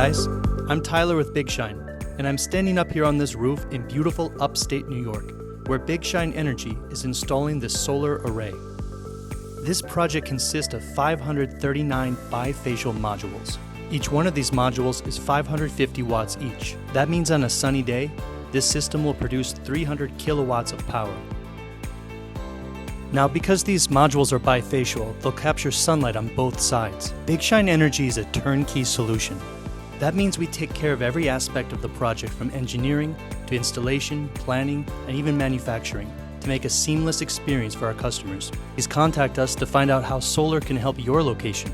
guys, I'm Tyler with Big Shine, and I'm standing up here on this roof in beautiful upstate New York, where Big Shine Energy is installing this solar array. This project consists of 539 bifacial modules. Each one of these modules is 550 watts each. That means on a sunny day, this system will produce 300 kilowatts of power. Now, because these modules are bifacial, they'll capture sunlight on both sides. Big Shine Energy is a turnkey solution. That means we take care of every aspect of the project, from engineering to installation, planning, and even manufacturing, to make a seamless experience for our customers. Please contact us to find out how solar can help your location.